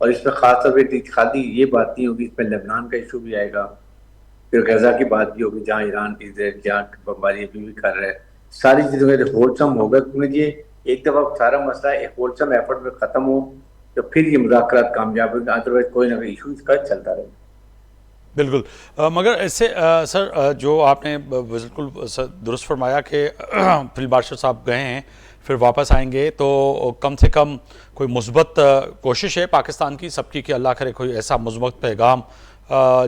اور اس میں خاص طور پہ خالی یہ بات نہیں ہوگی، اس میں لبنان کا ایشو بھی آئے گا، پھر غزہ کی بات بھی ہوگی جہاں ایران اسرائیل جہاں بمباری ابھی بھی کر رہا ہے. ساری چیزوں میں ہولسم ہوگا، کیونکہ یہ ایک دفعہ سارا مسئلہ ایک ہولسم ایفرٹ میں ختم ہو تو پھر یہ مذاکرات کامیاب ہوگی، ادروائز کوئی نہ کوئی ایشو اس کا چلتا رہے گا. بالکل. مگر اس سے سر جو آپ نے بالکل درست فرمایا کہ فیلڈ مارشل صاحب گئے ہیں پھر واپس آئیں گے تو کم سے کم کوئی مثبت کوشش ہے پاکستان کی سب کی کہ اللہ کرے کوئی ایسا مثبت پیغام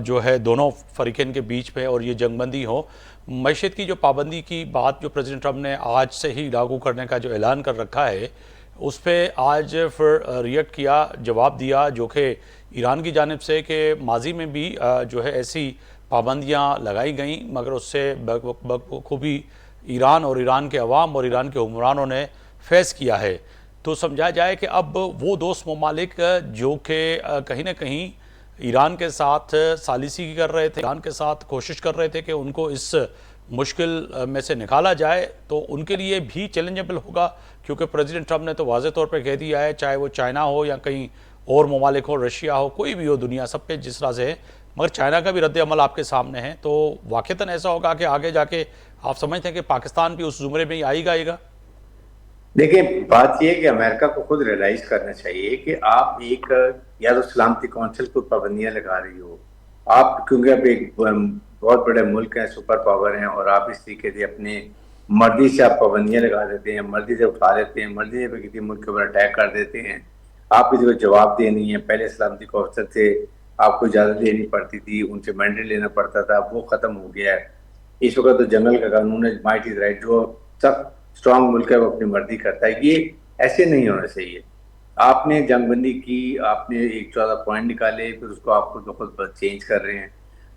جو ہے دونوں فریقین کے بیچ میں اور یہ جنگ بندی ہو. معیشت کی جو پابندی کی بات جو پریزیڈنٹ ٹرمپ نے آج سے ہی لاگو کرنے کا جو اعلان کر رکھا ہے اس پہ آج پھر ریئیکٹ کیا، جواب دیا جو کہ ایران کی جانب سے کہ ماضی میں بھی جو ہے ایسی پابندیاں لگائی گئیں مگر اس سے بخوبی ایران اور ایران کے عوام اور ایران کے حکمرانوں نے فیض کیا ہے. تو سمجھا جائے کہ اب وہ دوست ممالک جو کہ کہیں نہ کہیں ایران کے ساتھ ثالثی کر رہے تھے، ایران کے ساتھ کوشش کر رہے تھے کہ ان کو اس مشکل میں سے نکالا جائے، تو ان کے لیے بھی چیلنجیبل ہوگا کیونکہ پریزیڈنٹ ٹرمپ نے تو واضح طور پہ کہہ دیا ہے چاہے وہ چائنا ہو یا کہیں اور ممالک ہو، رشیا ہو، کوئی بھی ہو دنیا سب پہ جس طرح سے ہے، مگر چائنا کا بھی رد عمل آپ کے سامنے ہے. تو واقعتاً ایسا ہوگا کہ آگے جا کے آپ سمجھتے ہیں کہ پاکستان بھی اس زمرے میں ہی آئے گا. دیکھیں بات یہ ہے کہ امریکہ کو خود ریلائز کرنا چاہیے کہ آپ ایک یا تو سلامتی کونسل کو پابندیاں لگا رہی ہو آپ، کیونکہ اب ایک بہت بڑے ملک ہیں، سپر پاور ہیں، اور آپ اس طریقے سے اپنے مرضی سے آپ پابندیاں لگا دیتے ہیں، مرضی سے اٹھا دیتے ہیں، مرضی سے کسی ملک کے اوپر اٹیک کر دیتے ہیں. آپ کسی کو جواب دینی ہے. پہلے سلامتی کونسل سے آپ کو اجازت لینی پڑتی تھی، ان سے مینڈیٹ لینا پڑتا تھا، وہ ختم ہو گیا ہے. اس وقت تو جنگل کا قانون ہے، مائٹ از رائٹ، جو سب اسٹرانگ ملک ہے وہ اپنی مرضی کرتا ہے. یہ ایسے نہیں ہونا چاہیے. آپ نے جنگ بندی کی، آپ نے ایک 14 پوائنٹ نکالے، پھر اس کو آپ خود چینج کر رہے ہیں،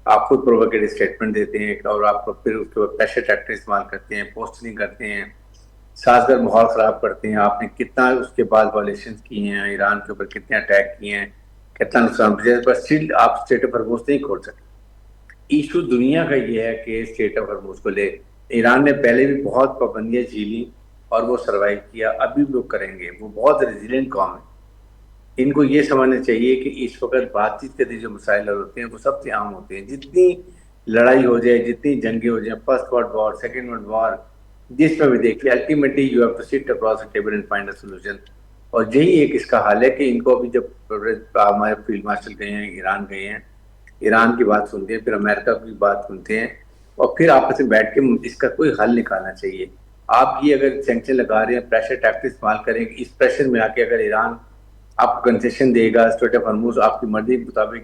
آپ خود پرووکیٹو اسٹیٹمنٹ دیتے ہیں اور آپ پھر اس کے بعد پریشر ٹیکٹر استعمال کرتے ہیں، پوسٹنگ کرتے ہیں، سازگار ماحول خراب کرتے ہیں. آپ نے کتنا اس کے بعد وائلیشنز کی ہیں، ایران کے اوپر کتنے اٹیک کیے ہیں، کتنا نقصان پہنچایا، پر اسٹل آپ اسٹیٹ آف ہرموز نہیں کھول سکے. ایشو دنیا کا یہ ہے کہ اسٹیٹ آف ہرموز کو لے ایران نے پہلے بھی بہت پابندیاں جھیلی اور وہ سروائیو کیا، ابھی بھی وہ کریں گے. وہ بہت ریزیلینٹ قوم ہے. ان کو یہ سمجھنا چاہیے کہ اس وقت بات چیت کے جو مسائل ہوتے ہیں وہ سب سے عام ہوتے ہیں. جتنی لڑائی ہو جائے، جتنی جنگیں ہو جائیں، first world war, second world war, جس میں بھی دیکھ لیں، ultimately you have to sit across the table and find a solution. اور یہی ایک اس کا حل ہے کہ ان کو ابھی جب ہمارے فیلڈ مارشل گئے ہیں، ایران گئے ہیں، ایران کی بات سنتے ہیں، پھر امریکہ کی بات سنتے ہیں، اور پھر آپس میں بیٹھ کے اس کا کوئی حل نکالنا چاہیے. آپ یہ اگر سینکشن لگا رہے ہیں، پریشر ٹیکٹک استعمال کریں گے، اس پریشر میں آ کے اگر ایران آپ کو کنسیشن دے گا، اسٹیٹ آف ہرموز آپ کی مرضی کے مطابق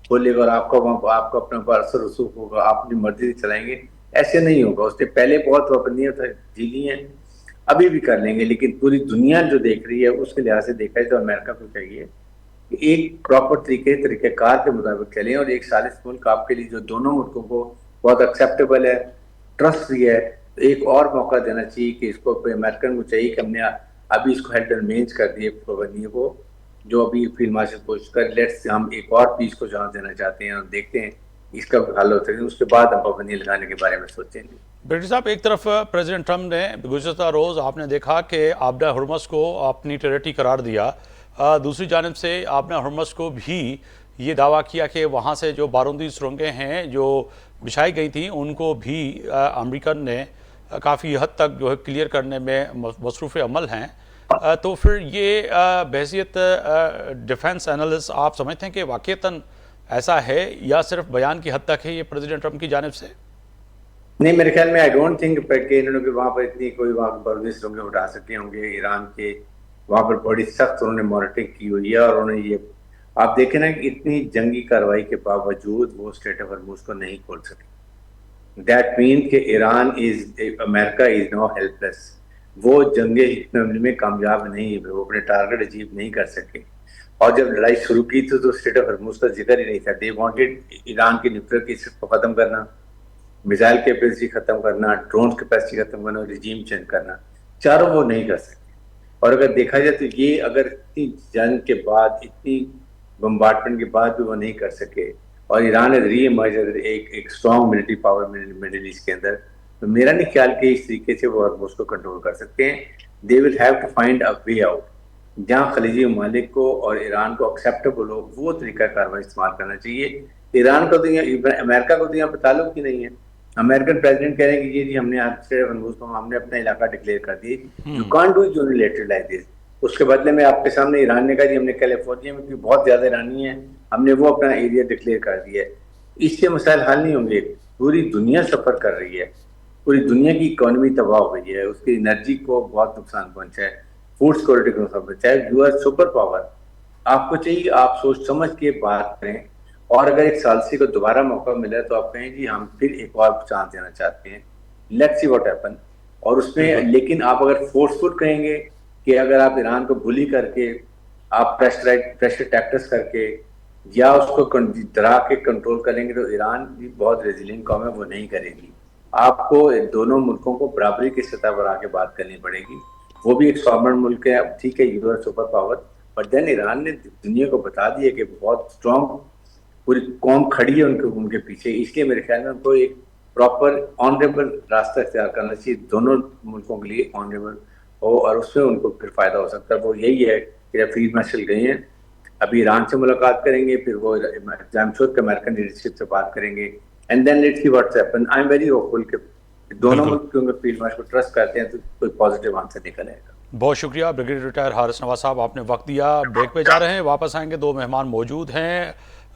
کھولے گا اور آپ کو اپنے اوپر اثر رسوخ ہوگا، آپ اپنی مرضی سے چلائیں گے، ایسے نہیں ہوگا. اس سے پہلے بہت پابندیاں جھیلی ہیں، ابھی بھی کر لیں گے، لیکن پوری دنیا جو دیکھ رہی ہے اس کے لحاظ سے دیکھا جائے تو امریکہ کو چاہیے کہ ایک پراپر طریقہ کار کے مطابق چلیں، اور ایک ثالث ملک آپ کے لیے جو دونوں ملکوں کو بہت ایکسیپٹیبل ہے، ٹرسٹ بھی ہے، تو ایک اور موقع دینا چاہیے کہ اس کو امریکن کو چاہیے کہ ہم نے ابھی اس کو ہیلڈ اینڈ مینج کر دیے پابندیوں کو، جو ابھی فیلڈ مارشل کوشش کر لیٹس ہم ایک اور پیس کو جہاں دینا چاہتے ہیں اور دیکھتے ہیں اس کا حل ہوتا ہے، اس کے بعد ہم پابندی لگانے کے بارے میں سوچیں گے. بیٹی صاحب، ایک طرف پریزیڈنٹ ٹرمپ نے گزشتہ روز آپ نے دیکھا کہ آبدہ ہرمز کو اپنی ٹیریٹری قرار دیا، دوسری جانب سے آبدہ ہرمز کو بھی یہ دعویٰ کیا کہ وہاں سے جو بارودی سرنگیں ہیں جو بچھائی گئی تھیں ان کو بھی امریکن نے کافی حد تک جو ہے کلیئر کرنے میں مصروف عمل ہیں. تو پھر یہ بحیثیت ڈیفنس انالسٹ آپ سمجھتے ہیں کہ واقعتاً ایسا ہے یا صرف بیان کی حد تک ہے یہ پریزیڈنٹ ٹرمپ کی جانب سے؟ نہیں، میرے خیال میں آئی ڈونٹ تھنک کہ انہوں نے وہاں پر اتنی کوئی وہاں بارودی سرنگیں اٹھا سکے ہوں گے. ایران کے وہاں پر بڑی سخت انہوں نے مانیٹرنگ کی ہوئی ہے، اور انہوں نے یہ آپ دیکھیں نا کہ اتنی جنگی کارروائی کے باوجود وہ اسٹریٹ آف ہرموز کو نہیں کھول سکے. دیٹ مین کہ ایران امریکہ از نو ہیلپ لیس. وہ جنگیں جتنے میں کامیاب نہیں، وہ اپنے ٹارگٹ اچیو نہیں کر سکے. اور جب لڑائی شروع کی تھی تو اسٹریٹ آف ہرموز کا ذکر ہی نہیں تھا. دے وانٹڈ ایران کی نیوکلیئر کی کو ختم کرنا، میزائل کیپیسٹی ختم کرنا، ڈرون کیپیسٹی ختم کرنا، رجیم چینج کرنا، چاروں وہ نہیں کر سکتے. اور اگر دیکھا جائے تو یہ اگر اتنی جنگ کے بعد، اتنی بمبارڈمنٹ کے بعد بھی وہ نہیں کر سکے، اور ایران ری ایمرج ایک strong military power middle east کے اندر، تو میرا نہیں خیال کہ اس طریقے سے وہ ہرموز کو کنٹرول کر سکتے ہیں. They will have to find a way out. جہاں خلیجی ممالک کو اور ایران کو ایکسیپٹیبل ہو وہ طریقہ کاروائی استعمال کرنا چاہیے. ایران کو تو امریکہ کو تو یہاں پہ تعلق ہی نہیں ہے. امریکن پریزیڈنٹ کہہ رہے ہیں کہ جی ہم نے ہم نے اپنا علاقہ ڈکلیئر کر دی. You can't do unilateral like this. اس کے بدلے میں آپ کے سامنے ایران نے کہا جی ہم نے کیلیفورنیا میں بہت زیادہ ایرانی ہیں, ہم نے وہ اپنا ایریا ڈکلیئر کر دیا ہے. اس سے مسائل حل نہیں ہوں گے. پوری دنیا سفر کر رہی ہے, پوری دنیا کی اکانومی تباہ ہو گئی ہے, اس کی انرجی کو بہت نقصان پہنچا ہے, فوڈ سیکورٹی کو نقصان پہنچا ہے. یو آر سپر پاور, آپ کو چاہیے آپ سوچ سمجھ کے بات کریں, اور اگر ایک ثالثی کو دوبارہ موقع ملے تو آپ کہیں جی ہم پھر ایک اور چانس دینا چاہتے ہیں, لیٹس سی واٹ ہیپن. اور اس میں لیکن آپ اگر فورسفل کہیں گے کہ اگر آپ ایران کو بلی کر کے, آپ پریشر ٹیکٹس کر کے یا اس کو ڈرا کے کنٹرول کریں گے, تو ایران بھی بہت ریزیلینٹ قوم ہے, وہ نہیں کرے گی. آپ کو دونوں ملکوں کو برابری کی سطح پر آ کے بات کرنی پڑے گی. وہ بھی ایک سوورن ملک ہے, ٹھیک ہے, you are super power, but then Iran نے دنیا کو بتا دیا کہ بہت اسٹرانگ پوری قوم کھڑی ہے ان کے پیچھے. اس لیے میرے خیال میں ان کو ایک پراپر آنریبل راستہ اختیار کرنا چاہیے, دونوں ملکوں کے لیے آنریبل ہو, اور اس میں ان کو پھر فائدہ ہو سکتا ہے. وہ یہی ہے کہ جب فیلڈ مارشل گئے ہیں, ابھی ایران سے ملاقات کریں گے, پھر وہ امریکن لیڈرشپ سے بات کریں گے, and then let's see what's happen. I am very hopeful کہ دونوں ملک کیونکہ فیلڈ مارشل کو ٹرسٹ کرتے ہیں تو کوئی پازیٹیو آنسر نکل آئے گا. بہت شکریہ بریگیڈیئر ریٹائر حارث نواز صاحب, آپ نے وقت دیا. بریک پہ جا رہے ہیں, واپس آئیں گے. دو مہمان موجود ہیں,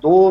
2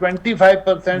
25%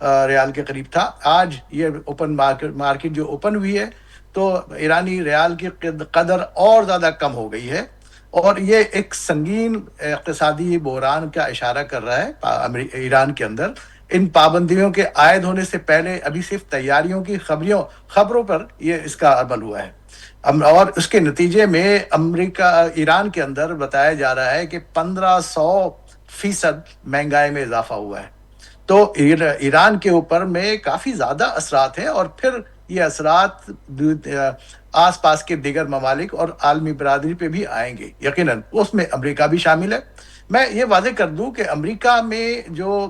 ریال کے قریب تھا. آج یہ اوپن مارکیٹ جو اوپن ہوئی ہے تو ایرانی ریال کی قدر اور زیادہ کم ہو گئی ہے, اور یہ ایک سنگین اقتصادی بحران کا اشارہ کر رہا ہے ایران کے اندر. ان پابندیوں کے عائد ہونے سے پہلے ابھی صرف تیاریوں کی خبروں پر یہ اس کا عمل ہوا ہے, اور اس کے نتیجے میں ایران کے اندر بتایا جا رہا ہے کہ 1500% مہنگائی میں اضافہ ہوا ہے. تو ایران کے اوپر میں کافی زیادہ اثرات ہیں, اور پھر یہ اثرات آس پاس کے دیگر ممالک اور عالمی برادری پہ بھی آئیں گے یقیناً, اس میں امریکہ بھی شامل ہے. میں یہ واضح کر دوں کہ امریکہ میں جو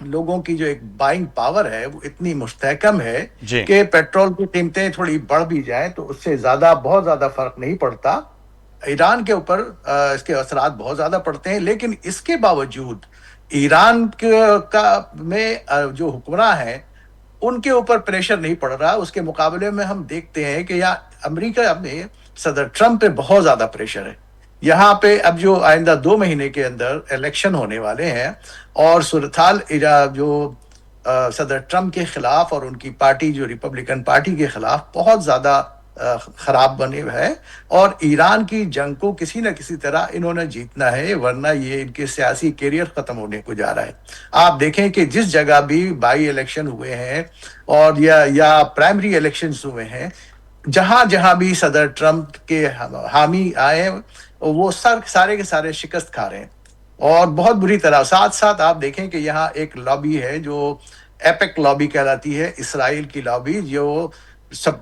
لوگوں کی جو ایک بائنگ پاور ہے وہ اتنی مستحکم ہے جی. کہ پیٹرول کی قیمتیں تھوڑی بڑھ بھی جائیں تو اس سے بہت زیادہ فرق نہیں پڑتا. ایران کے اوپر اس کے اثرات بہت زیادہ پڑتے ہیں, لیکن اس کے باوجود ایران میں جو حکمراں ہیں ان کے اوپر پریشر نہیں پڑ رہا. اس کے مقابلے میں ہم دیکھتے ہیں کہ یہاں امریکہ میں صدر ٹرمپ پہ بہت زیادہ پریشر ہے. یہاں پہ اب جو آئندہ 2 مہینے کے اندر الیکشن ہونے والے ہیں, اور صورتحال جو صدر ٹرمپ کے خلاف اور ان کی پارٹی جو ریپبلکن پارٹی کے خلاف بہت زیادہ خراب بنے ہوئے ہے, اور ایران کی جنگ کو کسی نہ کسی طرح انہوں نے جیتنا ہے, ورنہ یہ ان کے سیاسی کیریئر ختم ہونے کو جا رہا ہے. آپ دیکھیں کہ جس جگہ بھی بائی الیکشن ہوئے ہیں اور یا پرائمری الیکشنز ہوئے ہیں, جہاں بھی صدر ٹرمپ کے حامی آئے ہیں وہ سارے کے سارے شکست کھا رہے ہیں, اور بہت بری طرح. ساتھ آپ دیکھیں کہ یہاں ایک لابی ہے جو ایپیک لابی کہلاتی ہے, اسرائیل کی لابی, جو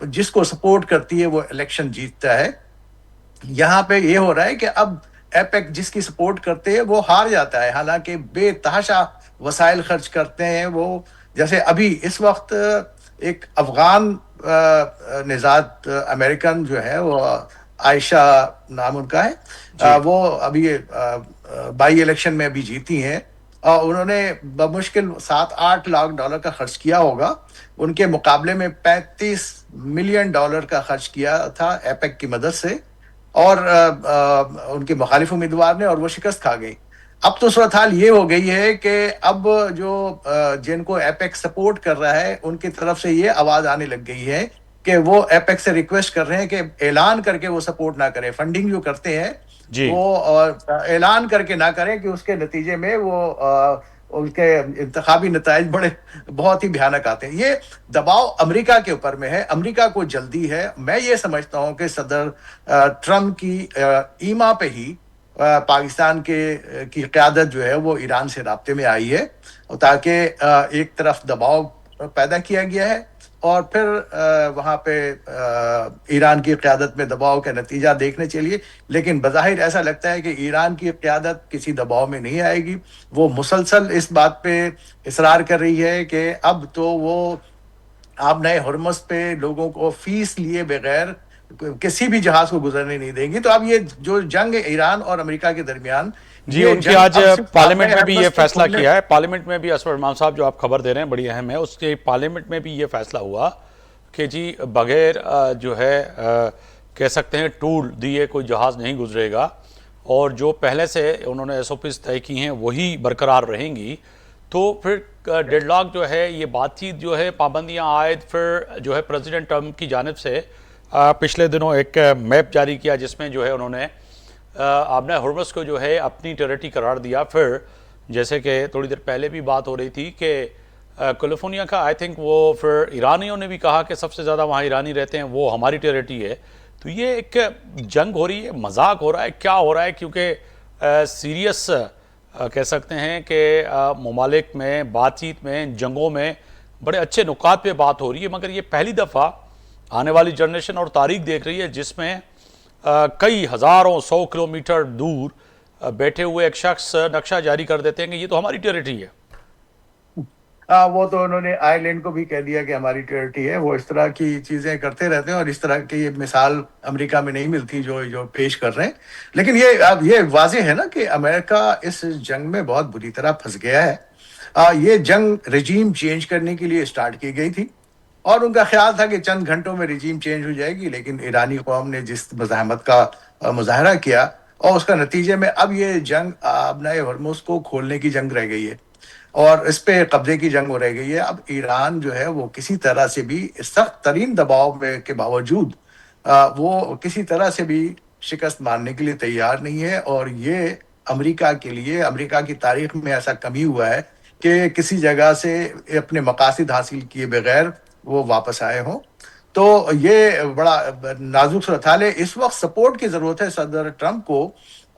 جس کو سپورٹ کرتی ہے وہ الیکشن جیتتا ہے. یہاں پہ یہ ہو رہا ہے کہ اب ایپیک جس کی سپورٹ کرتے ہیں وہ ہار جاتا ہے, حالانکہ بے تحاشا وسائل خرچ کرتے ہیں وہ. جیسے ابھی اس وقت ایک افغان نژاد امریکن جو ہے, وہ عائشہ نام ان کا ہے, وہ ابھی بائی الیکشن میں ابھی جیتی ہیں, اور انہوں نے بمشکل $7-8 لاکھ کا خرچ کیا ہوگا. ان کے مقابلے میں $35 ملین کا خرچ کیا تھا ایپیک کی مدد سے, اور ان کے مخالف امیدوار نے, اور وہ شکست کھا گئی. اب تو صورتحال یہ ہو گئی ہے کہ اب جو جن کو ایپیک سپورٹ کر رہا ہے ان کی طرف سے یہ آواز آنے لگ گئی ہے کہ وہ ایپیک سے ریکویسٹ کر رہے ہیں کہ اعلان کر کے وہ سپورٹ نہ کریں. فنڈنگ جو کرتے ہیں جی. وہ اعلان کر کے نہ کریں, کہ اس کے نتیجے میں وہ ان کے انتخابی نتائج بہت ہی بھیانک آتے ہیں. یہ دباؤ امریکہ کے اوپر میں ہے, امریکہ کو جلدی ہے. میں یہ سمجھتا ہوں کہ صدر ٹرمپ کی ایما پہ ہی پاکستان کی قیادت جو ہے وہ ایران سے رابطے میں آئی ہے, تاکہ ایک طرف دباؤ پیدا کیا گیا ہے, اور پھر وہاں پہ ایران کی قیادت میں دباؤ کا نتیجہ دیکھنے چلیے. لیکن بظاہر ایسا لگتا ہے کہ ایران کی قیادت کسی دباؤ میں نہیں آئے گی. وہ مسلسل اس بات پہ اصرار کر رہی ہے کہ اب تو وہ آپ نئے ہرمز پہ لوگوں کو فیس لیے بغیر کسی بھی جہاز کو گزرنے نہیں دیں گی. تو اب یہ جو جنگ ایران اور امریکہ کے درمیان, جی, ان کی آج پارلیمنٹ میں بھی یہ فیصلہ کیا ہے. پارلیمنٹ میں بھی اسفر امام صاحب جو آپ خبر دے رہے ہیں بڑی اہم ہے, اس کے پارلیمنٹ میں بھی یہ فیصلہ ہوا کہ جی بغیر جو ہے کہہ سکتے ہیں ٹول دیے کوئی جہاز نہیں گزرے گا, اور جو پہلے سے انہوں نے SOPs طے کی ہیں وہی برقرار رہیں گی. تو پھر ڈیڈ لاک جو ہے, یہ بات چیت جو ہے, پابندیاں عائد پھر جو ہے پریزیڈنٹ ٹرمپ کی جانب سے پچھلے دنوں ایک میپ جاری کیا جس میں جو ہے انہوں نے آبنہ ہرمز کو جو ہے اپنی ٹیریٹری قرار دیا. پھر جیسے کہ تھوڑی دیر پہلے بھی بات ہو رہی تھی کہ کیلیفورنیا کا آئی تھنک وہ پھر ایرانیوں نے بھی کہا کہ سب سے زیادہ وہاں ایرانی رہتے ہیں, وہ ہماری ٹیریٹری ہے. تو یہ ایک جنگ ہو رہی ہے, مذاق ہو رہا ہے, کیا ہو رہا ہے؟ کیونکہ سیریس کہہ سکتے ہیں کہ ممالک میں بات چیت میں, جنگوں میں بڑے اچھے نکات پہ بات ہو رہی ہے, مگر یہ پہلی دفعہ آنے والی جنریشن اور تاریخ دیکھ رہی ہے جس میں کئی ہزاروں 100 کلومیٹر دور بیٹھے ہوئے ایک شخص نقشہ جاری کر دیتے ہیں کہ یہ تو ہماری ٹیریٹری ہے. وہ تو انہوں نے آئی لینڈ کو بھی کہہ دیا کہ ہماری ٹیریٹری ہے. وہ اس طرح کی چیزیں کرتے رہتے ہیں, اور اس طرح کی مثال امریکہ میں نہیں ملتی جو پیش کر رہے ہیں. لیکن یہ واضح ہے نا کہ امریکہ اس جنگ میں بہت بری طرح پھنس گیا ہے. یہ جنگ رجیم چینج کرنے کے لیے سٹارٹ کی گئی تھی, اور ان کا خیال تھا کہ چند گھنٹوں میں رجیم چینج ہو جائے گی. لیکن ایرانی قوم نے جس مزاحمت کا مظاہرہ کیا, اور اس کا نتیجے میں اب یہ جنگ آبنائے ہرمز کو کھولنے کی جنگ رہ گئی ہے. اور اس پہ قبضے کی جنگ ہو رہ گئی ہے. اب ایران جو ہے وہ کسی طرح سے بھی سخت ترین دباؤ کے باوجود وہ کسی طرح سے بھی شکست ماننے کے لیے تیار نہیں ہے. اور یہ امریکہ کے لیے، امریکہ کی تاریخ میں ایسا کبھی ہوا ہے کہ کسی جگہ سے اپنے مقاصد حاصل کیے بغیر وہ واپس آئے ہوں. تو یہ بڑا نازک صورتحال ہے. اس وقت سپورٹ کی ضرورت ہے صدر ٹرمپ کو،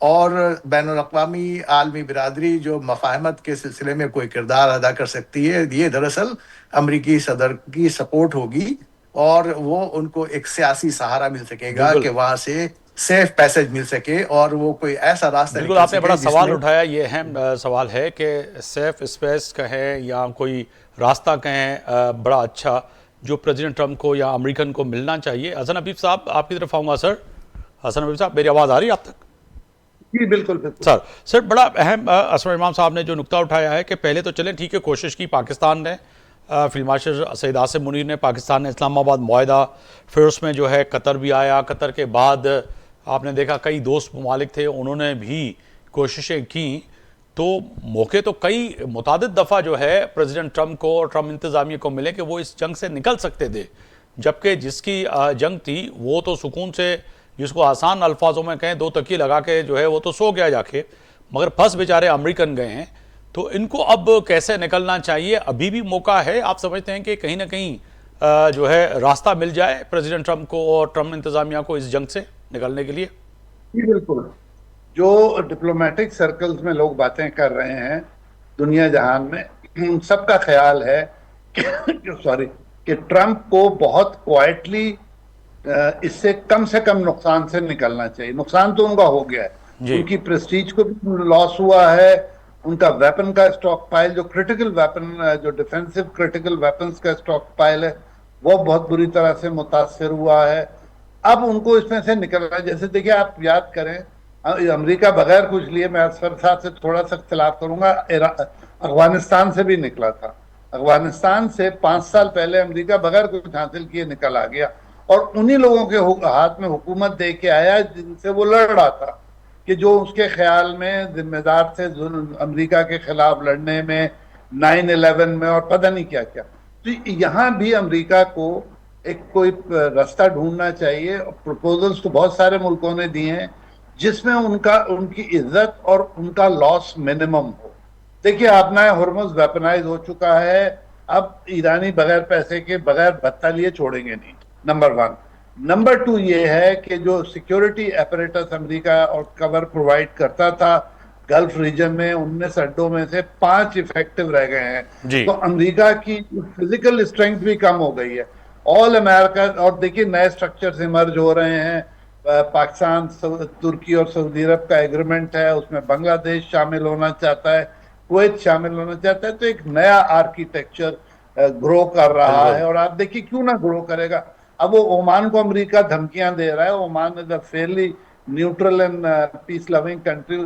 اور بین الاقوامی عالمی برادری جو مفاہمت کے سلسلے میں کوئی کردار ادا کر سکتی ہے، یہ دراصل امریکی صدر کی سپورٹ ہوگی، اور وہ ان کو ایک سیاسی سہارا مل سکے گا کہ وہاں سے سیف پیسج مل سکے اور وہ کوئی ایسا راستہ بالکل آپ نے بڑا سوال اٹھایا. یہ اہم سوال ہے کہ سیف اسپیس کہیں یا کوئی راستہ کہیں بڑا اچھا جو پریزیڈنٹ ٹرمپ کو یا امریکن کو ملنا چاہیے. حسن حبیب صاحب آپ کی طرف آؤں گا. سر حسن حبیب صاحب، میری آواز آ رہی ہے آپ تک؟ جی بالکل. سر بڑا اہم اسمر امام صاحب نے جو نقطہ اٹھایا ہے کہ پہلے تو چلیں ٹھیک ہے، کوشش کی پاکستان نے، فیلڈ مارشل سید آصم منیر نے، پاکستان نے اسلام آباد معاہدہ، پھر اس میں جو ہے قطر بھی آیا. قطر کے بعد آپ نے دیکھا کئی دوست ممالک تھے، انہوں نے بھی کوششیں کیں. تو موقع تو کئی متعدد دفعہ جو ہے پریزیڈنٹ ٹرمپ کو اور ٹرمپ انتظامیہ کو ملے کہ وہ اس جنگ سے نکل سکتے تھے، جبکہ جس کی جنگ تھی وہ تو سکون سے، جس کو آسان الفاظوں میں کہیں، 2 تکیے لگا کے جو ہے وہ تو سو گیا جا کے، مگر پھنس بیچارے امریکن گئے ہیں. تو ان کو اب کیسے نکلنا چاہیے؟ ابھی بھی موقع ہے، آپ سمجھتے ہیں کہ کہیں نہ کہیں جو ہے راستہ مل جائے پریزیڈنٹ ٹرمپ کو اور ٹرمپ انتظامیہ کو اس جنگ سے نکلنے کے لیے؟ جی بالکل. جو ڈپلومیٹک سرکلز میں لوگ باتیں کر رہے ہیں دنیا جہان میں، ان سب کا خیال ہے کہ ٹرمپ کو بہت کوائٹلی اس سے کم نقصان سے نکلنا چاہیے. نقصان تو ان کا ہو گیا ہے، ان کی پریسٹیج کو بھی لاس ہوا ہے، ان کا ویپن کا اسٹاک پائل، جو کرٹیکل ویپن، جو ڈیفینسو کرٹیکل ویپنز کا اسٹاک پائل ہے، وہ بہت بری طرح سے متاثر ہوا ہے. اب ان کو اس میں سے نکلنا ہے. جیسے دیکھیں، آپ یاد کریں امریکہ بغیر کچھ لیے، میں اسفر صاحب سے تھوڑا سا اختلاف کروں گا، افغانستان سے بھی نکلا تھا. افغانستان سے 5 سال پہلے امریکہ بغیر کچھ حاصل کیے نکل آ گیا، اور انہی لوگوں کے ہاتھ میں حکومت دے کے آیا جن سے وہ لڑ رہا تھا، کہ جو اس کے خیال میں ذمہ دار تھے امریکہ کے خلاف لڑنے میں، 9/11 میں، اور پتہ نہیں کیا کیا. تو یہاں بھی امریکہ کو ایک کوئی راستہ ڈھونڈنا چاہیے. پروپوزلز تو بہت سارے ملکوں نے دیے ہیں جس میں ان کی عزت اور ان کا لاس منیمم ہو. دیکھیے، اپنا ہرمز ویپنائز ہو چکا ہے، اب ایرانی بغیر پیسے کے، بغیر بھتہ لیے چھوڑیں گے نہیں، نمبر 1. نمبر 2 یہ ہے کہ جو سیکیورٹی ایپریٹس امریکہ اور کور پرووائڈ کرتا تھا گلف ریجن میں، 19 اڈوں میں سے 5 افیکٹو رہ گئے ہیں. تو امریکہ کی فزیکل اسٹرینتھ بھی کم ہو گئی ہے. آل امریکہ، اور دیکھیے نئے سٹرکچرز ایمرج ہو رہے ہیں. پاکستان، ترکی اور سعودی عرب کا ایگریمنٹ ہے، اس میں بنگلہ دیش شامل ہونا چاہتا ہے، کویت شامل ہونا چاہتا ہے. تو ایک نیا آرکیٹیکچر گرو کر رہا ہے. اور آپ دیکھیے کیوں نہ گرو کرے گا. اب وہ عمان کو امریکہ دھمکیاں دے رہا ہے. Oman is a fairly neutral and peace loving country.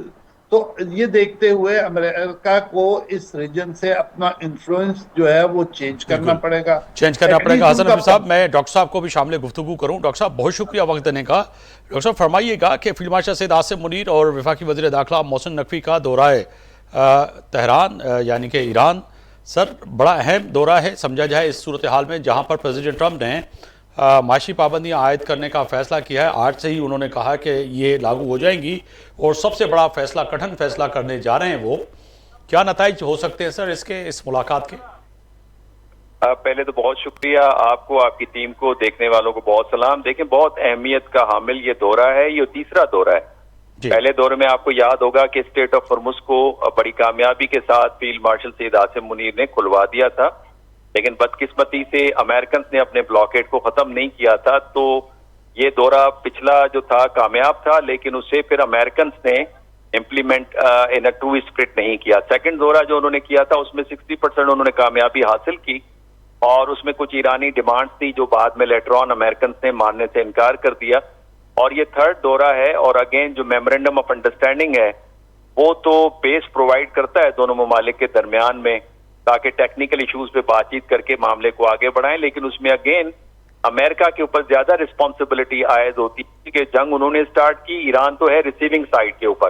تو یہ دیکھتے ہوئے امریکہ کو اس ریجن سے اپنا انفلوئنس جو ہے وہ چینج کرنا پڑے گا. حسن حبیب صاحب، میں ڈاکٹر صاحب کو بھی شامل گفتگو کروں. ڈاکٹر صاحب بہت شکریہ وقت دینے کا. ڈاکٹر صاحب فرمائیے گا کہ فیلڈ مارشل سید آصم منیر اور وفاقی وزیر داخلہ محسن نقوی کا دورہ تہران یعنی کہ ایران، سر بڑا اہم دورہ ہے سمجھا جائے اس صورتحال میں جہاں پر پریزیڈنٹ ٹرمپ نے معاشی پابندیاں عائد کرنے کا فیصلہ کیا ہے. آج سے ہی انہوں نے کہا کہ یہ لاگو ہو جائیں گی، اور سب سے بڑا فیصلہ، کٹھن فیصلہ کرنے جا رہے ہیں. وہ کیا نتائج ہو سکتے ہیں سر اس ملاقات کے؟ پہلے تو بہت شکریہ آپ کو، آپ کی ٹیم کو، دیکھنے والوں کو بہت سلام. دیکھیں، بہت اہمیت کا حامل یہ دورہ ہے. یہ تیسرا دورہ ہے. پہلے دورے میں آپ کو یاد ہوگا کہ اسٹیٹ آف ہرمز کو بڑی کامیابی کے ساتھ فیلڈ مارشل سید آصم منیر نے کھلوا دیا تھا، لیکن بدقسمتی سے امریکنز نے اپنے بلاکیڈ کو ختم نہیں کیا تھا. تو یہ دورہ پچھلا جو تھا کامیاب تھا، لیکن اسے پھر امریکنز نے implement in a true spirit نہیں کیا. سیکنڈ دورہ جو انہوں نے کیا تھا اس میں 60% انہوں نے کامیابی حاصل کی، اور اس میں کچھ ایرانی ڈیمانڈز تھی جو بعد میں لیٹر آن امریکنز نے ماننے سے انکار کر دیا. اور یہ تھرڈ دورہ ہے، اور اگین جو میمورینڈم آف انڈرسٹینڈنگ ہے وہ تو بیس پرووائڈ کرتا ہے دونوں ممالک کے درمیان میں، تاکہ ٹیکنیکل ایشوز پہ بات چیت کر کے معاملے کو آگے بڑھائیں. لیکن اس میں اگین امریکہ کے اوپر زیادہ رسپانسبلٹی عائد ہوتی ہے کہ جنگ انہوں نے سٹارٹ کی. ایران تو ہے ریسیونگ سائڈ کے اوپر،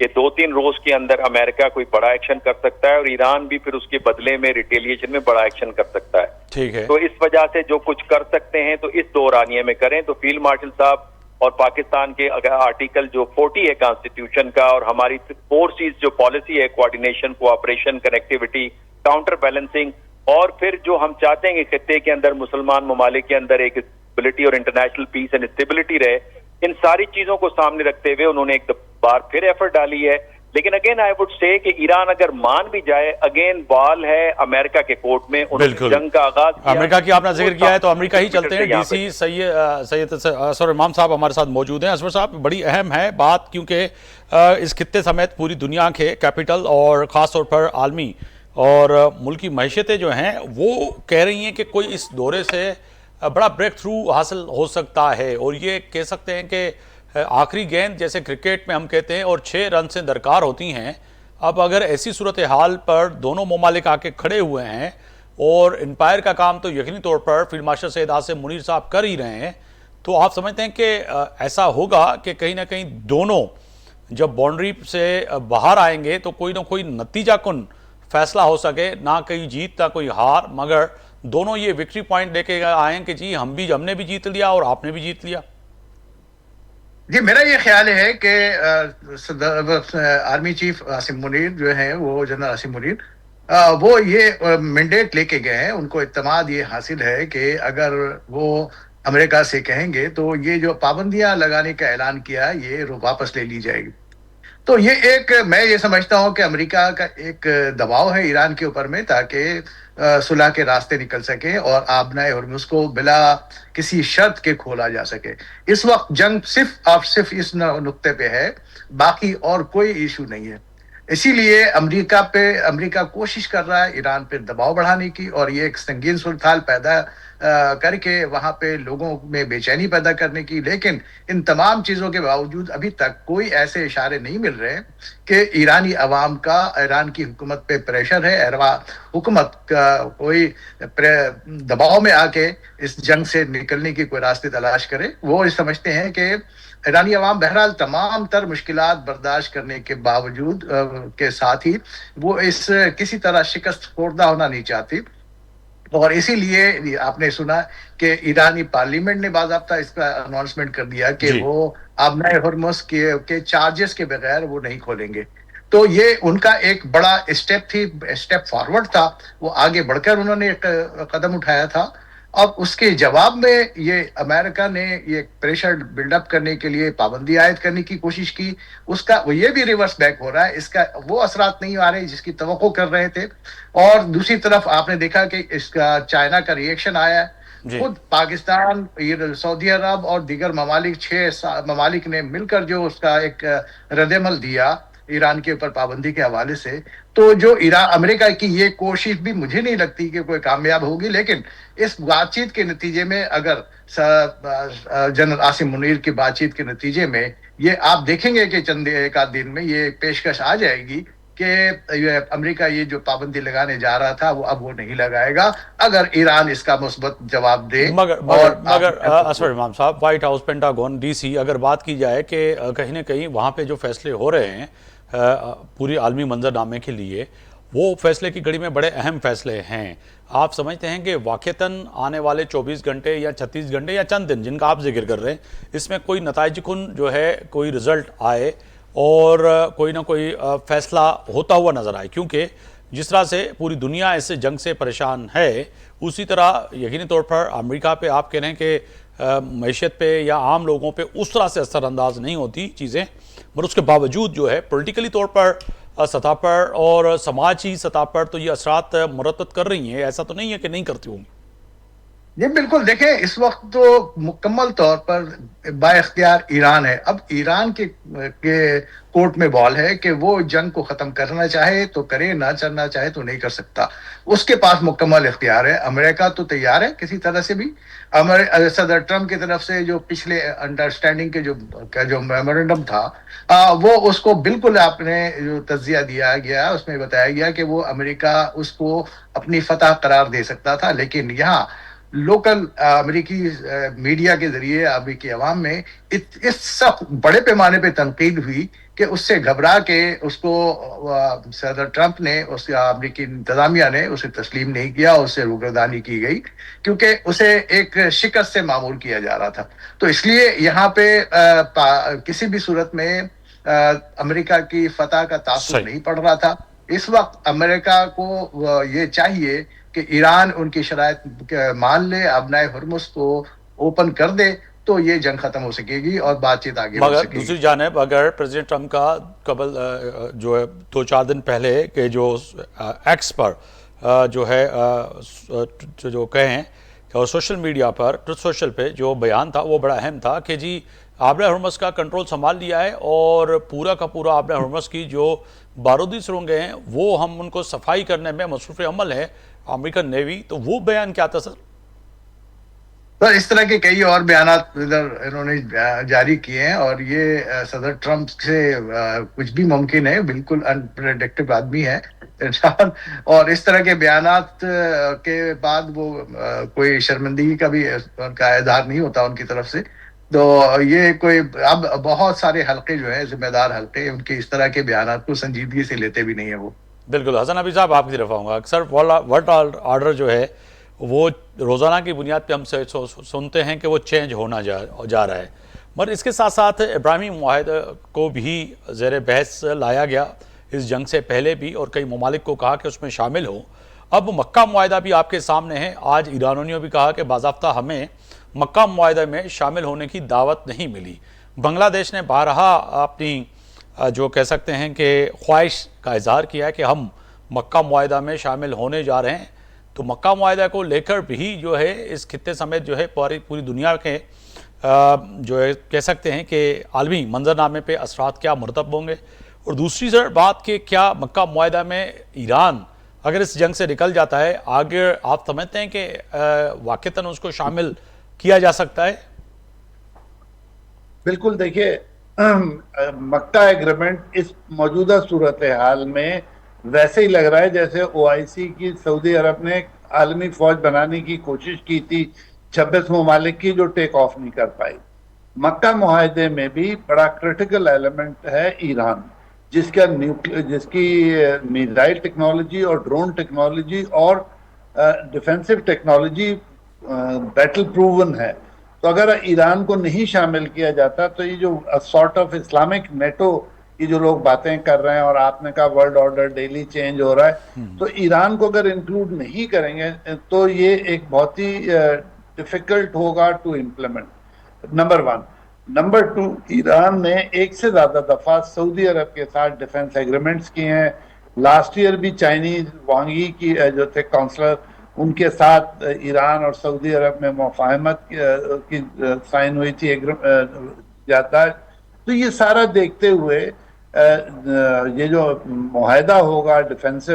کہ 2-3 روز کے اندر امریکہ کوئی بڑا ایکشن کر سکتا ہے اور ایران بھی پھر اس کے بدلے میں ریٹیلیشن میں بڑا ایکشن کر سکتا ہے. ٹھیک ہے. تو اس وجہ سے جو کچھ کر سکتے ہیں تو اس دورانیے میں کریں. تو فیلڈ مارشل صاحب اور پاکستان کے اگر آرٹیکل جو 40 ہے کانسٹیٹیوشن کا اور ہماری 4C's جو پالیسی ہے coordination, cooperation, connectivity, counter balancing, اور پھر جو ہم چاہتے ہیں کہ خطے کے اندر مسلمان ممالک کے اندر ایک اسٹیبلٹی اور انٹرنیشنل پیس اینڈ اسٹیبلٹی رہے, ان ساری چیزوں کو سامنے رکھتے ہوئے انہوں نے ایک بار پھر ایفرٹ ڈالی ہے. لیکن اگین آئی وڈ سے کہ ایران اگر مان بھی جائے, اگین بال ہے امریکہ کے کورٹ میں. انہوں نے جنگ کا آغاز کیا. امریکہ کی آپ نے ذکر کیا ہے تو امریکہ ہی چلتے ہیں. ڈی سی سید اصغر امام صاحب ہمارے ساتھ موجود ہیں. اصغر صاحب, بڑی اہم ہے بات, کیونکہ اس خطے سمیت پوری دنیا کے کیپٹل اور خاص طور پر عالمی اور ملکی معیشتیں جو ہیں وہ کہہ رہی ہیں کہ کوئی اس دورے سے بڑا بریک تھرو حاصل ہو سکتا ہے, اور یہ کہہ سکتے ہیں کہ آخری گیند جیسے کرکٹ میں ہم کہتے ہیں اور 6 رن سے درکار ہوتی ہیں. اب اگر ایسی صورتحال پر دونوں ممالک آ کے کھڑے ہوئے ہیں اور امپائر کا کام تو یقینی طور پر فیلڈ مارشل سید عاصم منیر صاحب کر ہی رہے ہیں, تو آپ سمجھتے ہیں کہ ایسا ہوگا کہ کہیں نہ کہیں دونوں جب باؤنڈری سے باہر آئیں گے تو کوئی نہ کوئی نتیجہ کن فیصلہ ہو سکے, نہ کوئی جیت نہ کوئی ہار, مگر دونوں یہ وکٹری پوائنٹ لے کے آئیں کہ جی ہم نے بھی جیت لیا اور آپ نے بھی جیت لیا؟ جی, میرا یہ خیال ہے کہ آرمی چیف عاصم منیر جو ہیں, وہ جنرل عاصم منیر, وہ یہ مینڈیٹ لے کے گئے ہیں. ان کو اعتماد یہ حاصل ہے کہ اگر وہ امریکہ سے کہیں گے تو یہ جو پابندیاں لگانے کا اعلان کیا یہ واپس لے لی جائے گی. تو یہ ایک, میں یہ سمجھتا ہوں کہ امریکہ کا ایک دباؤ ہے ایران کے اوپر میں, تاکہ صلح کے راستے نکل سکے اور آبنائے ہرمز کو بلا کسی شرط کے کھولا جا سکے. اس وقت جنگ صرف اس نقطے پہ ہے, باقی اور کوئی ایشو نہیں ہے. اسی لیے امریکہ کوشش کر رہا ہے ایران پہ دباؤ بڑھانے کی, اور یہ ایک سنگین صورتحال پیدا کر کے وہاں پہ لوگوں میں بے چینی پیدا کرنے کی. لیکن ان تمام چیزوں کے باوجود ابھی تک کوئی ایسے اشارے نہیں مل رہے کہ ایرانی عوام کا ایران کی حکومت پہ پریشر ہے, حکومت کا کوئی دباؤ میں آ کے اس جنگ سے نکلنے کی کوئی راستے تلاش کرے. وہ سمجھتے ہیں کہ ایرانی عوام بہرحال تمام تر مشکلات برداشت کرنے کے باوجود کے ساتھ ہی وہ اس کسی طرح شکست خوردہ ہونا نہیں چاہتی. اور اسی لیے آپ نے سنا کہ ایرانی پارلیمنٹ نے باضابطہ اس کا اناؤنسمنٹ کر دیا کہ وہ آبنائے ہرمز کے چارجز کے بغیر وہ نہیں کھولیں گے. تو یہ ان کا ایک بڑا اسٹیپ فارورڈ تھا, وہ آگے بڑھ کر انہوں نے ایک قدم اٹھایا تھا. اب اس کے جواب میں یہ امریکہ نے یہ پریشر بلڈ اپ کرنے کے لیے پابندی عائد کرنے کی کوشش کی. اس کا یہ بھی ریورس بیک ہو رہا ہے, اس کا وہ اثرات نہیں آ رہے جس کی توقع کر رہے تھے. اور دوسری طرف آپ نے دیکھا کہ اس کا چائنا کا ریئیکشن آیا ہے. خود پاکستان, سعودی عرب اور دیگر ممالک 6 ممالک نے مل کر جو اس کا ایک رد عمل دیا ایران کے اوپر پابندی کے حوالے سے. تو جو امریکہ کی یہ کوشش بھی مجھے نہیں لگتی کہ کوئی کامیاب ہوگی. لیکن اس بات چیت کے نتیجے میں, اگر جنرل عاصم منیر کی بات چیت کے نتیجے میں یہ آپ دیکھیں گے کہ چند ایک آدھ دن میں یہ پیشکش آ جائے گی کہ امریکہ یہ جو پابندی لگانے جا رہا تھا وہ اب وہ نہیں لگائے گا اگر ایران اس کا مثبت جواب دے. مگر اصغر امام صاحب, White House, Pentagon, D C, اگر بات کی جائے کہ کہیں نہ کہیں وہاں پہ جو فیصلے ہو رہے ہیں پوری عالمی منظرنامے کے لیے, وہ فیصلے کی گھڑی میں بڑے اہم فیصلے ہیں. آپ سمجھتے ہیں کہ واقعتاً آنے والے 24 گھنٹے یا 36 گھنٹے یا چند دن جن کا آپ ذکر کر رہے ہیں, اس میں کوئی نتائج کن جو ہے کوئی رزلٹ آئے اور کوئی نہ کوئی فیصلہ ہوتا ہوا نظر آئے؟ کیونکہ جس طرح سے پوری دنیا اس جنگ سے پریشان ہے, اسی طرح یقینی طور پر امریکہ پہ آپ کہہ رہے ہیں کہ معیشت پہ یا عام لوگوں پہ اس طرح سے اثر انداز نہیں ہوتی چیزیں, مگر اس کے باوجود جو ہے پولیٹیکلی طور پر سطح پر اور سماجی سطح پر تو یہ اثرات مرتب کر رہی ہیں. ایسا تو نہیں ہے کہ نہیں کرتی ہوں گی. جی بالکل, دیکھیں اس وقت تو مکمل طور پر با اختیار ایران ہے. اب ایران کے کورٹ میں بال ہے کہ وہ جنگ کو ختم کرنا چاہے تو کرے, نہ کرنا چاہے تو نہیں کر سکتا. اس کے پاس مکمل اختیار ہے. امریکہ تو تیار ہے کسی طرح سے بھی. صدر ٹرمپ کی طرف سے جو پچھلے انڈرسٹینڈنگ کے جو میمورنڈم تھا وہ اس کو بالکل آپ نے جو تجزیہ دیا گیا اس میں بتایا گیا کہ وہ امریکہ اس کو اپنی فتح قرار دے سکتا تھا. لیکن یہاں لوکل امریکی میڈیا کے ذریعے امریکی عوام میں اس سب بڑے پیمانے پہ تنقید ہوئی کہ اس سے گھبرا کے اس کو صدر ٹرمپ نے امریکی انتظامیہ نے اسے تسلیم نہیں کیا، اس سے روگردانی کی گئی کیونکہ اسے ایک شکست سے معمول کیا جا رہا تھا. تو اس لیے یہاں پہ کسی بھی صورت میں امریکہ کی فتح کا تاثر نہیں پڑ رہا تھا. اس وقت امریکہ کو یہ چاہیے کہ ایران ان کی شرائط مان لے، ابنائے ہرمز کو اوپن کر دے تو یہ جنگ ختم ہو سکے گی اور بات چیت آگے بڑھ سکے گی. دوسری جانب اگر پریزیڈنٹ ٹرمپ کا قبل جو ہے 2-4 دن پہلے کہ جو ایکس پر جو ہے جو کہیں اور سوشل میڈیا پر ٹروتھ سوشل پہ جو بیان تھا وہ بڑا اہم تھا کہ جی آبرہ ہرمز کا کنٹرول سنبھال لیا ہے اور پورا کا پورا آبرہ ہرمز کی جو بارودی سرنگیں ہیں وہ ہم ان کو صفائی کرنے میں مصروف عمل ہے امریکن نیوی. تو وہ بیان کیا تھا سر؟ اس طرح کے کئی اور بیانات انہوں نے جاری کیے ہیں اور یہ صدر ٹرمپ سے کچھ بھی ممکن ہے، بالکل انپریڈکٹیو آدمی ہے اور اس طرح کے بیانات کے بعد وہ کوئی شرمندگی کا بھی ان کا اظہار نہیں ہوتا ان کی طرف سے. تو یہ کوئی اب بہت سارے حلقے جو ہیں ذمہ دار حلقے ان کے اس طرح کے بیانات کو سنجیدگی سے لیتے بھی نہیں ہیں وہ. بالکل. حسن حفیظ صاحب آپ کی طرف آؤں گا. اکثر ورلڈ آرڈر جو ہے وہ روزانہ کی بنیاد پہ ہم سے سنتے ہیں کہ وہ چینج ہونا جا رہا ہے، مگر اس کے ساتھ ساتھ ابراہیمی معاہدہ کو بھی زیر بحث لایا گیا اس جنگ سے پہلے بھی اور کئی ممالک کو کہا کہ اس میں شامل ہو. اب مکہ معاہدہ بھی آپ کے سامنے ہے. آج ایرانیوں نے بھی کہا کہ باضابطہ ہمیں مکہ معاہدہ میں شامل ہونے کی دعوت نہیں ملی. بنگلہ دیش نے بارہا اپنی جو کہہ سکتے ہیں کہ خواہش کا اظہار کیا ہے کہ ہم مکہ معاہدہ میں شامل ہونے جا رہے ہیں. تو مکہ معاہدہ کو لے کر بھی جو ہے اس خطے سمیت جو ہے پوری دنیا کے جو ہے کہہ سکتے ہیں کہ عالمی منظرنامے پہ اثرات کیا مرتب ہوں گے. اور دوسری بات کہ کیا مکہ معاہدہ میں ایران اگر اس جنگ سے نکل جاتا ہے آگے آپ سمجھتے ہیں کہ واقعتاً اس کو شامل کیا جا سکتا ہے؟ بالکل. دیکھیے مکہ ایگریمنٹ اس موجودہ صورتحال میں ویسے ہی لگ رہا ہے جیسے OIC کی سعودی عرب نے عالمی فوج بنانے کی کوشش کی تھی 26 ممالک کی جو ٹیک آف نہیں کر پائی. مکہ معاہدے میں بھی بڑا کرٹیکل ایلیمنٹ ہے ایران جس کی میزائل ٹیکنالوجی اور ڈرون ٹیکنالوجی اور ڈیفینسو ٹیکنالوجی بیٹل پروون ہے. تو اگر ایران کو نہیں شامل کیا جاتا تو یہ جو سارٹ آف اسلامک نیٹو کی جو لوگ باتیں کر رہے ہیں اور آپ نے کہا ورلڈ آرڈر ڈیلی چینج ہو رہا ہے، تو ایران کو اگر انکلوڈ نہیں کریں گے تو یہ ایک بہت ہی ڈیفیکلٹ ہوگا to implement. Number 1. Number 2، Iran نے ایک سے زیادہ دفعہ سعودی عرب کے ساتھ ڈیفنس ایگریمنٹس کیے ہیں. لاسٹ ایئر بھی چائنیز وانگی کی جو تھے کاؤنسلر ان کے ساتھ ایران اور سعودی عرب میں مفاہمت کی سائن ہوئی تھی یادداشت. تو یہ سارا دیکھتے ہوئے یہ جو معاہدہ ہوگا ڈیفینسو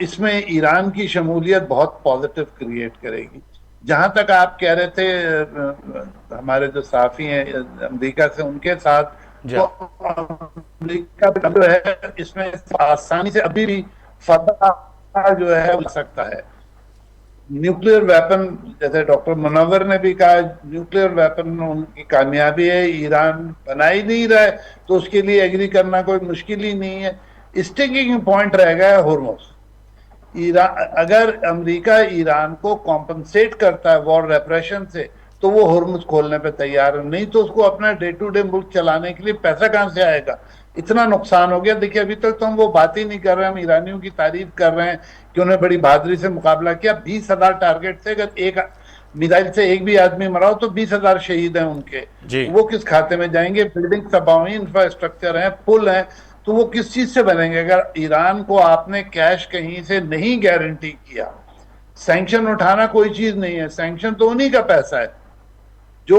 اس میں ایران کی شمولیت بہت پازیٹیو کریٹ کرے گی. جہاں تک آپ کہہ رہے تھے ہمارے جو صحافی ہیں امریکہ سے ان کے ساتھ، تو امریکہ جو ہے اس میں آسانی سے ابھی بھی فتح جو ہے ہو سکتا ہے. نیوکلیئر ویپن جیسے ڈاکٹر منور نے بھی کہا نیوکلیئر ویپن ان کی کامیابی ہے، ایران بنا ہی نہیں رہا ہے تو اس کے لیے ایگری کرنا کوئی مشکل ہی نہیں ہے. اسٹنگنگ پوائنٹ رہ گیا ہے ہرمز. اگر امریکہ ایران کو کمپنسیٹ کرتا ہے وار ریپریشن سے تو وہ ہرمز کھولنے پہ تیار ہے، نہیں تو اس کو اپنا ڈے ٹو ڈے ملک چلانے کے لیے پیسہ کہاں سے آئے گا؟ اتنا نقصان ہو گیا. دیکھیے ابھی تک تو ہم وہ بات ہی نہیں کر رہے ہیں، ہم ایرانیوں کی تعریف کر رہے ہیں کہ انہیں بڑی بہادری سے مقابلہ کیا. 20,000 ٹارگٹ تھے، اگر ایک میزائل سے ایک بھی آدمی مرا ہو تو 20,000 شہید ہیں ان کے. وہ کس کھاتے میں جائیں گے؟ بلڈنگ تباہ ہوئی، انفراسٹرکچر ہیں، پل ہیں، تو وہ کس چیز سے بنیں گے؟ اگر ایران کو آپ نے کیش کہیں سے نہیں گارنٹی کیا، سینکشن اٹھانا کوئی چیز نہیں ہے، سینکشن تو انہی کا پیسہ ہے جو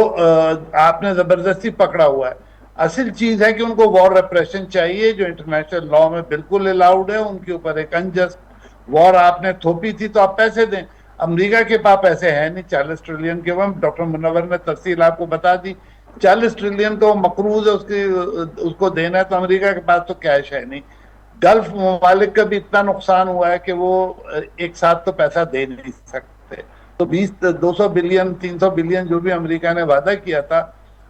آپ نے زبردستی پکڑا ہوا ہے. اصل چیز ہے کہ ان کو وار ریپریشن چاہیے جو انٹرنیشنل لا میں بالکل الاؤڈ ہے. ان کے اوپر ایک انجسٹ وار آپ نے تھوپی تھی تو آپ پیسے دیں. امریکہ کے پاس پیسے ہیں نہیں 40 ٹریلین کے. وہ ڈاکٹر منور نے تفصیل آپ کو بتا دی. 40 ٹریلین کا وہ مقروض ہے اس کو دینا ہے، تو امریکہ کے پاس تو کیش ہے نہیں. گلف ممالک کا بھی اتنا نقصان ہوا ہے کہ وہ ایک ساتھ تو پیسہ دے نہیں سکتے. تو 200 بلین 300 بلین جو بھی امریکہ نے وعدہ کیا تھا